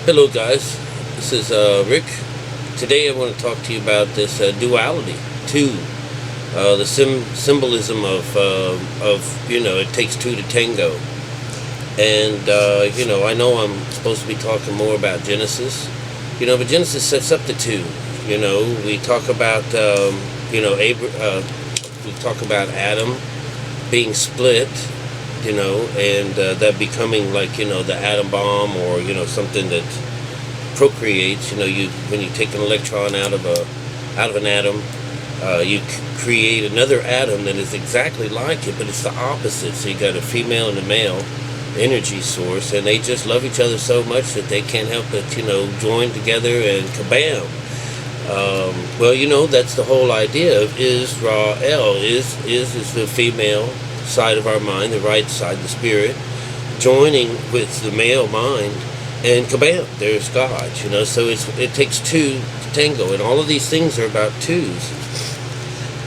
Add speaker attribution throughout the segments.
Speaker 1: Hello guys, this is Rick. Today I want to talk to you about this duality, two, the symbolism of it takes two to tango. And I know I'm supposed to be talking more about Genesis, but Genesis sets up the two. We talk about we talk about Adam being split, and that becoming like the atom bomb, or something that procreates. When you take an electron out of an atom, you create another atom that is exactly like it, but it's the opposite. So you got a female and a male energy source, and they just love each other so much that they can't help but join together and kabam. That's the whole idea of Israel. Is the female side of our mind, the right side, the spirit, joining with the male mind, and kabam, there's God. So it takes two to tango, and all of these things are about twos.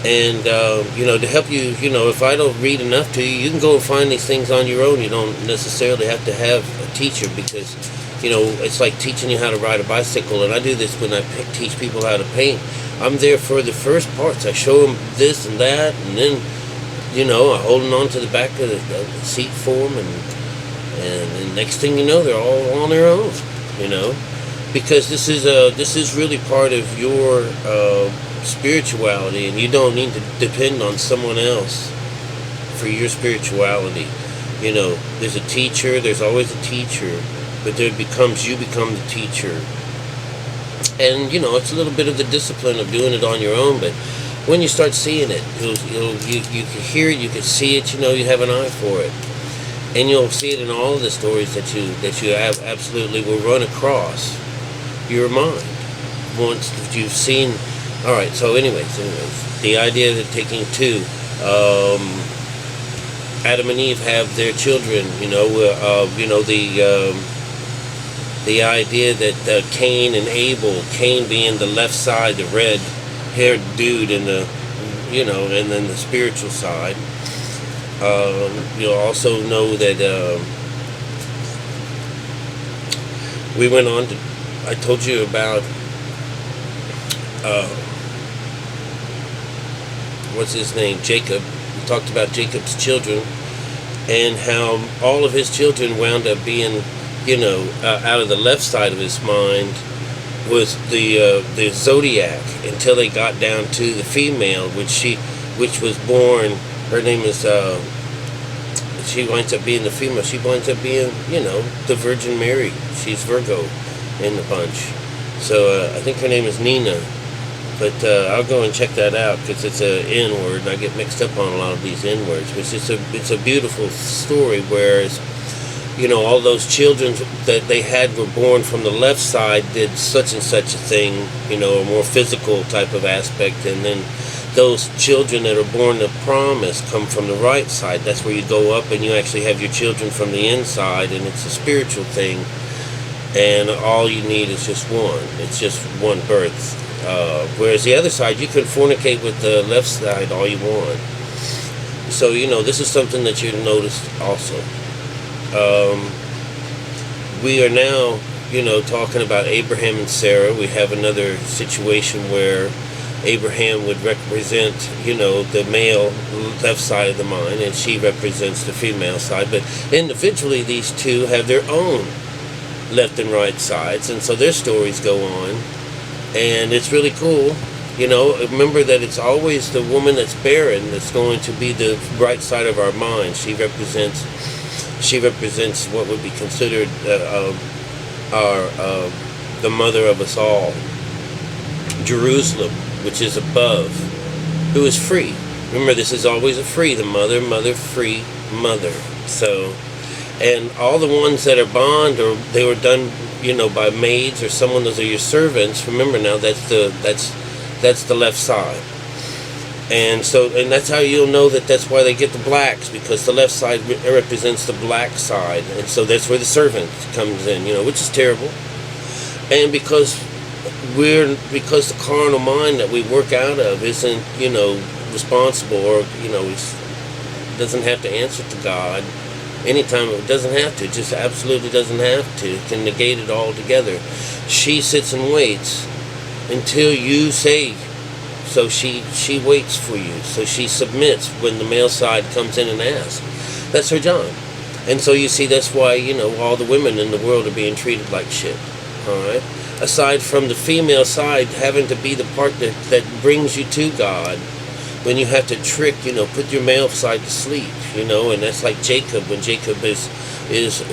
Speaker 1: And to help you, if I don't read enough to you, you can go and find these things on your own. You don't necessarily have to have a teacher, because it's like teaching you how to ride a bicycle. And I do this when I teach people how to paint. I'm there for the first parts. I show them this and that, and then I'm holding on to the back of the seat for them, and the next thing you know, they're all on their own. Because this is really part of your spirituality, and you don't need to depend on someone else for your spirituality. There's a teacher. There's always a teacher, but you become the teacher. And it's a little bit of the discipline of doing it on your own, but when you start seeing it, you can hear it, you can see it. You have an eye for it, and you'll see it in all of the stories that you have absolutely will run across your mind once you've seen. All right. So, anyways, the idea that taking two, Adam and Eve have their children. The idea that Cain and Abel, Cain being the left side, the red-haired dude, and and then the spiritual side. You'll also know that we went on to. I told you about what's his name, Jacob. We talked about Jacob's children, and how all of his children wound up being, out of the left side of his mind was the zodiac, until they got down to the female, which was born. Her name is. She winds up being the female. She winds up being, the Virgin Mary. She's Virgo in the bunch. So I think her name is Nina. But I'll go and check that out, because it's a N word, and I get mixed up on a lot of these N words. But it's a beautiful story, whereas all those children that they had were born from the left side, did such and such a thing, a more physical type of aspect, and then those children that are born to promise come from the right side. That's where you go up and you actually have your children from the inside, and it's a spiritual thing, and all you need is just one. It's just one birth. Whereas the other side, you can fornicate with the left side all you want. So, this is something that you noticed also. We are now, talking about Abraham and Sarah. We have another situation where Abraham would represent, the male left side of the mind, and she represents the female side. But individually, these two have their own left and right sides, and so their stories go on. And it's really cool. Remember that it's always the woman that's barren that's going to be the right side of our mind. She represents what would be considered the mother of us all. Jerusalem, which is above, who is free. Remember, this is always a free, the mother, free mother. So, and all the ones that are bond, or they were done, by maids or someone, those are your servants. Remember now, that's the left side. And that's how you'll know that's why they get the blacks, because the left side represents the black side, and so that's where the servant comes in, which is terrible. And because the carnal mind that we work out of isn't, responsible, or, doesn't have to answer to God, Anytime. It doesn't have to. It just absolutely doesn't have to. It can negate it all together. She sits and waits until you say. So she waits for you. So she submits when the male side comes in and asks. That's her job. And so you see, that's why, all the women in the world are being treated like shit. All right? Aside from the female side having to be the part that brings you to God, when you have to trick, put your male side to sleep, and that's like Jacob, when Jacob is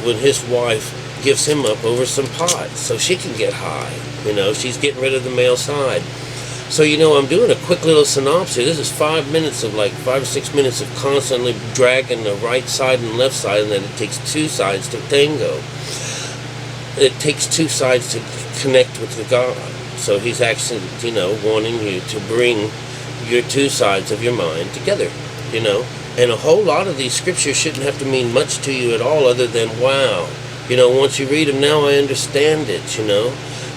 Speaker 1: when his wife gives him up over some pot so she can get high, she's getting rid of the male side. So, I'm doing a quick little synopsis. This is 5 minutes of 5 or 6 minutes of constantly dragging the right side and left side, and then it takes two sides to tango. It takes two sides to connect with the God. So he's actually, wanting you to bring your two sides of your mind together, And a whole lot of these scriptures shouldn't have to mean much to you at all other than, wow. Once you read them, now I understand it,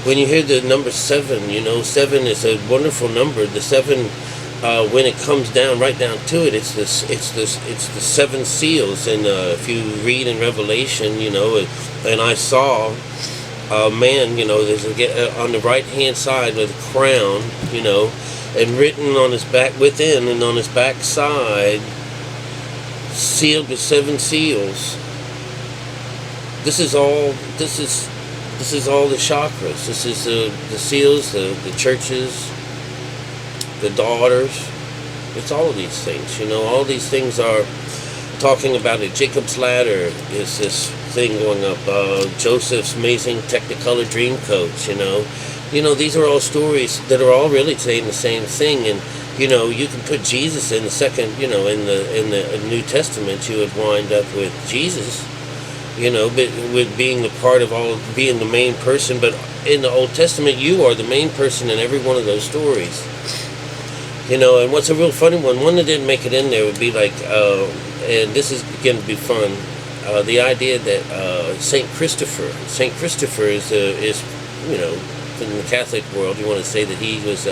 Speaker 1: When you hear the number 7, 7 is a wonderful number. The 7, when it comes down, right down to it, it's the 7 seals. And if you read in Revelation, and I saw a man, there's on the right-hand side with a crown, and written on his back within and on his back side, sealed with 7 seals. This is all the chakras. This is the seals, the churches, the daughters. It's all of these things. All these things are talking about it. Jacob's ladder is this thing going up. Joseph's amazing Technicolor dream coach. These are all stories that are all really saying the same thing. And you can put Jesus in the second. In the New Testament, you would wind up with Jesus. But with being the part of all, being the main person. But in the Old Testament, you are the main person in every one of those stories. And what's a real funny one that didn't make it in there would be and this is going to be fun, the idea that Saint Christopher is in the Catholic world, you want to say that he was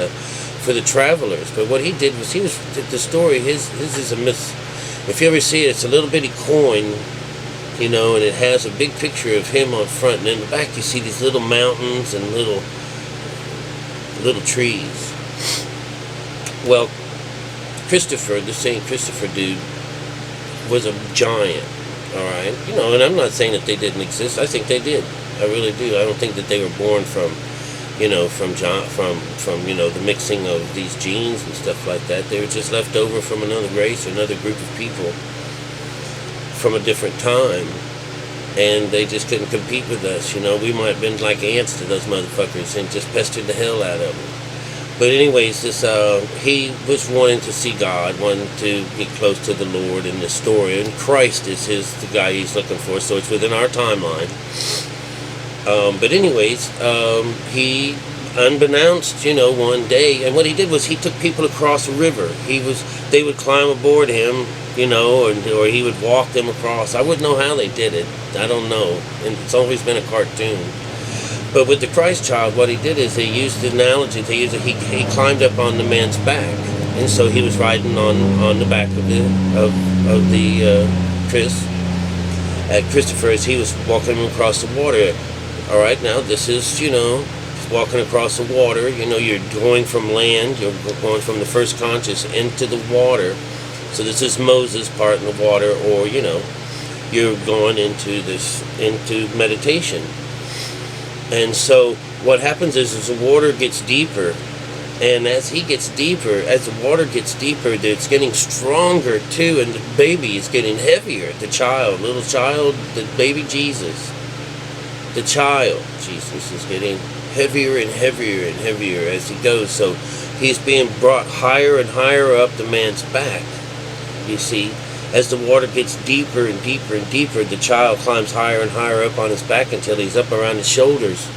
Speaker 1: for the travelers. But what he did was, the story, his is a myth. If you ever see it, it's a little bitty coin, and it has a big picture of him on front, and in the back you see these little mountains and little trees. Well, Christopher, the St. Christopher dude, was a giant, all right? And I'm not saying that they didn't exist. I think they did. I really do. I don't think that they were born from the mixing of these genes and stuff like that. They were just left over from another race, another group of people from a different time, and they just couldn't compete with us. We might have been like ants to those motherfuckers and just pestered the hell out of them. But anyways, he was wanting to see God, wanting to get close to the Lord in this story, and Christ is the guy he's looking for, so it's within our timeline. But anyways, he, unbeknownst, one day, and what he did was he took people across a river. They would climb aboard him, or he would walk them across. I wouldn't know how they did it. I don't know, and it's always been a cartoon. But with the Christ child, what he did is he used the analogy. He climbed up on the man's back, and so he was riding on the back of the Christopher as he was walking across the water. All right, now this is walking across the water. You're going from land. You're going from the first conscious into the water. So this is Moses part in the water, or you're going into meditation. And so what happens is the water gets deeper, and as the water gets deeper, it's getting stronger too, and the baby is getting heavier. Little child, the baby Jesus, the child Jesus is getting heavier and heavier and heavier as he goes. So he's being brought higher and higher up the man's back. You see, as the water gets deeper and deeper and deeper, the child climbs higher and higher up on his back until he's up around his shoulders.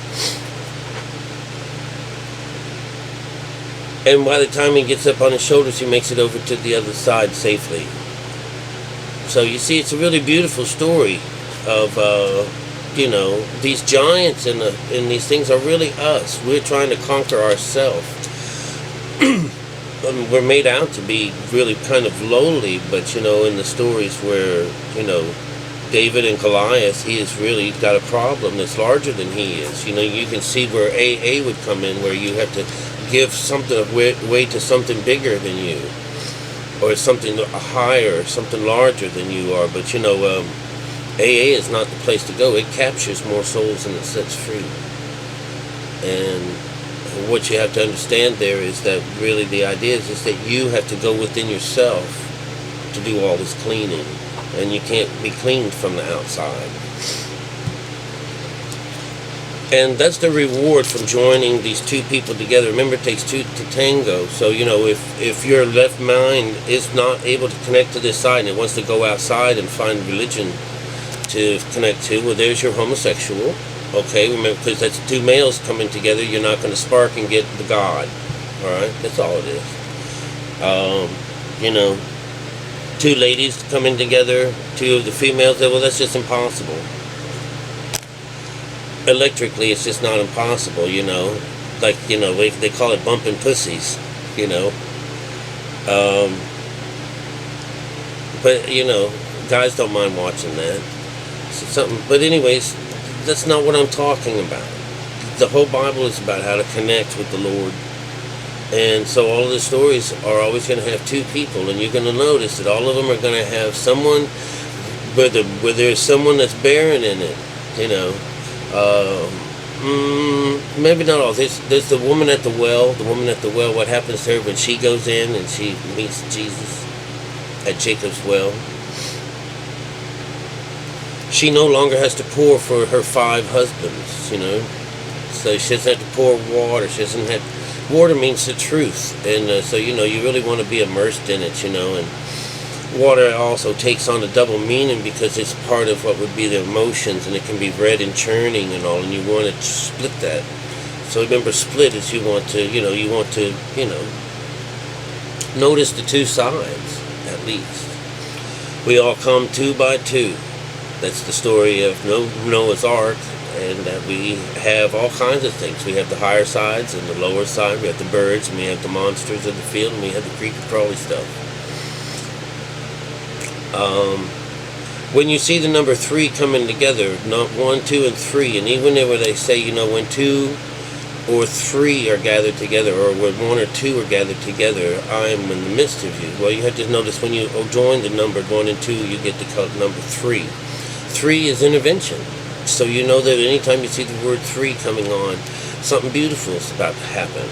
Speaker 1: And by the time he gets up on his shoulders, he makes it over to the other side safely. So you see, it's a really beautiful story of, these giants and these things are really us. We're trying to conquer ourselves. We're made out to be really kind of lowly, but in the stories where David and Goliath, he has really got a problem that's larger than he is. You can see where AA would come in, where you have to give something away to something bigger than you, or something higher, something larger than you are. But AA is not the place to go. It captures more souls than it sets free. And what you have to understand there is that really the idea is that you have to go within yourself to do all this cleaning. And you can't be cleaned from the outside. And that's the reward from joining these two people together. Remember, it takes two to tango. So, if your left mind is not able to connect to this side and it wants to go outside and find religion to connect to, well, there's your homosexual. Okay, remember, because that's two males coming together, you're not going to spark and get the God. All right, that's all it is. Two ladies coming together, two of the females, well, that's just impossible. Electrically, it's just not impossible, Like, they call it bumping pussies, But, guys don't mind watching that. But anyways, that's not what I'm talking about. The whole Bible is about how to connect with the Lord. And so all of the stories are always going to have two people, and you're going to notice that all of them are going to have someone, where there's someone that's barren in it, maybe not all. There's the woman at the well. The woman at the well, what happens to her when she goes in and she meets Jesus at Jacob's well? She no longer has to pour for her 5 husbands, So she doesn't have to pour water. She doesn't have... Water means the truth, and so you really want to be immersed in it, and water also takes on a double meaning because it's part of what would be the emotions, and it can be red and churning and all, and you want to split that. So remember, split is you want to notice the two sides at least. We all come 2 by 2. That's the story of Noah's Ark. And that we have all kinds of things. We have the higher sides and the lower side. We have the birds, and we have the monsters of the field, and we have the creepy crawly stuff. When you see the number 3 coming together, not 1, 2, and 3, and even where they say, when 2 or 3 are gathered together, or when 1 or 2 are gathered together, I am in the midst of you. Well, you have to notice when you join the number 1 and 2, you get the number 3. 3 is intervention. So you know that anytime you see the word 3 coming on, something beautiful is about to happen,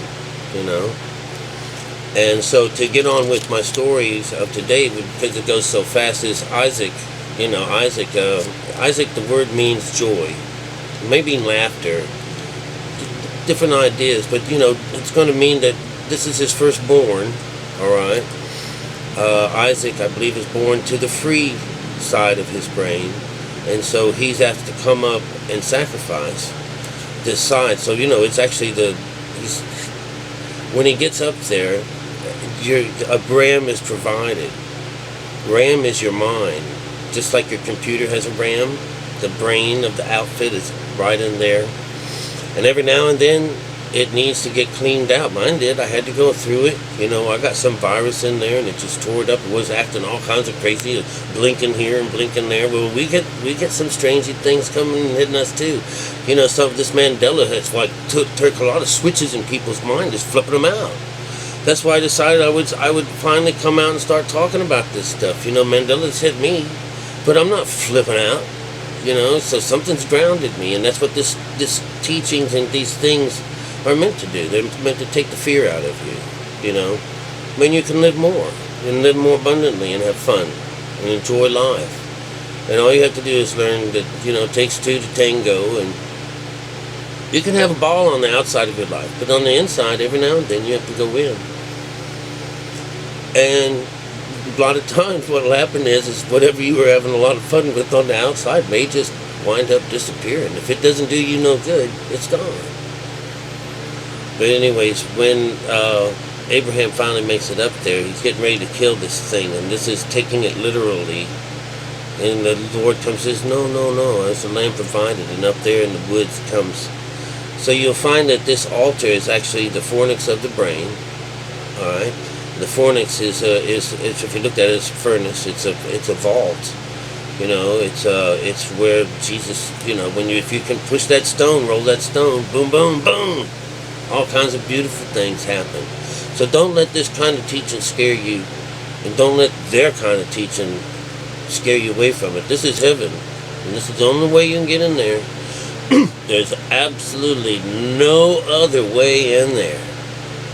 Speaker 1: And so to get on with my stories of today, because it goes so fast, is Isaac. Isaac, the word means joy. Maybe laughter. Different ideas, but, it's going to mean that this is his firstborn, all right? Isaac, I believe, is born to the free side of his brain. And so he's asked to come up and sacrifice this side. So, it's actually when he gets up there, a RAM is provided. RAM is your mind. Just like your computer has a RAM, the brain of the outfit is right in there. And every now and then, it needs to get cleaned out. Mine did. I had to go through it. I got some virus in there, and it just tore it up. It was acting all kinds of crazy, blinking here and blinking there. Well, we get some strange things coming and hitting us too. Some of this Mandela has took a lot of switches in people's mind, just flipping them out. That's why I decided I would finally come out and start talking about this stuff. Mandela's hit me, but I'm not flipping out. So something's grounded me, and that's what this teachings and these things are meant to do. They're meant to take the fear out of you, When you can live more, and live more abundantly, and have fun, and enjoy life. And all you have to do is learn that, it takes 2 to tango, and you can have a ball on the outside of your life, but on the inside, every now and then, you have to go in. And a lot of times what will happen is whatever you were having a lot of fun with on the outside may just wind up disappearing. If it doesn't do you no good, it's gone. But anyways, when Abraham finally makes it up there, he's getting ready to kill this thing, and this is taking it literally. And the Lord comes and says, no, it's the lamb provided, and up there in the woods comes. So you'll find that this altar is actually the fornix of the brain, all right? The fornix is if you looked at it as a furnace, it's a vault. You know, it's where Jesus, you know, if you can push that stone, roll that stone, boom, boom, boom, all kinds of beautiful things happen. So don't let this kind of teaching scare you, and don't let their kind of teaching scare you away from it. This is heaven, and this is the only way you can get in there. There's absolutely no other way in there.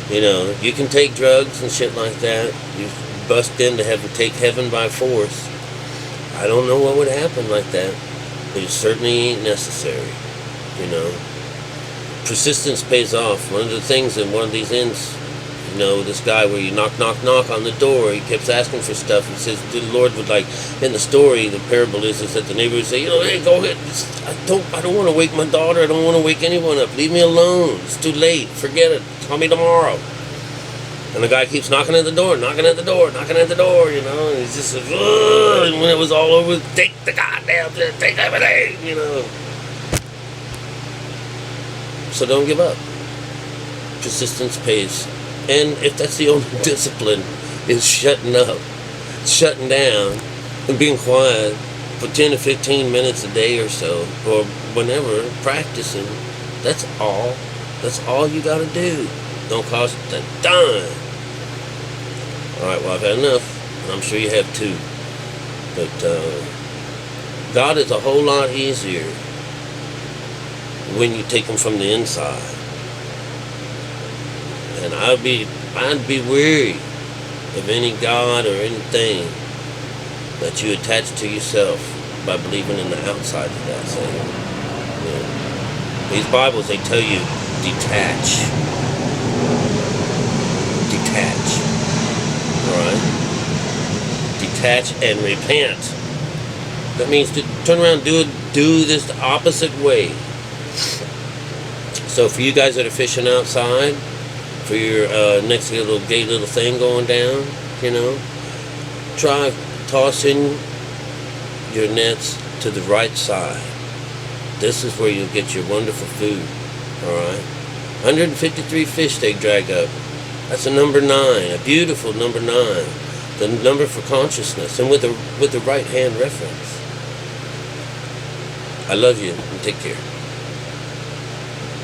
Speaker 1: You know, you can take drugs and shit like that. You bust in to take heaven by force. I don't know what would happen like that, but it certainly ain't necessary, you know. Persistence pays off. One of the things in one of these inns, you know, this guy where you knock, knock, knock on the door, he keeps asking for stuff. He says the Lord would, like, in the story, the parable is that the neighbor would say, you know, hey, go ahead. I don't want to wake my daughter. I don't want to wake anyone up. Leave me alone. It's too late. Forget it. Call me tomorrow. And the guy keeps knocking at the door, knocking at the door, knocking at the door, you know, and he's just like, ugh, and when it was all over, take the goddamn thing, take everything, you know. So don't give up. Persistence pays. And if that's the only discipline, is shutting up, shutting down, and being quiet for 10 to 15 minutes a day or so, or whenever, practicing, that's all. That's all you got to do. Don't cost a dime. Alright, well, I've had enough, and I'm sure you have too. But God is a whole lot easier when you take Him from the inside. And I'd be weary of any God or anything that you attach to yourself by believing in the outside of that thing. You know, these Bibles, they tell you, detach. Alright? Detach and repent. That means to turn around and do this the opposite way. So for you guys that are fishing outside, for your next little thing going down, you know, try tossing your nets to the right side. This is where you'll get your wonderful food. Alright? 153 fish they drag up. That's a number 9, a beautiful number 9, the number for consciousness, and with the right hand reference. I love you, and take care.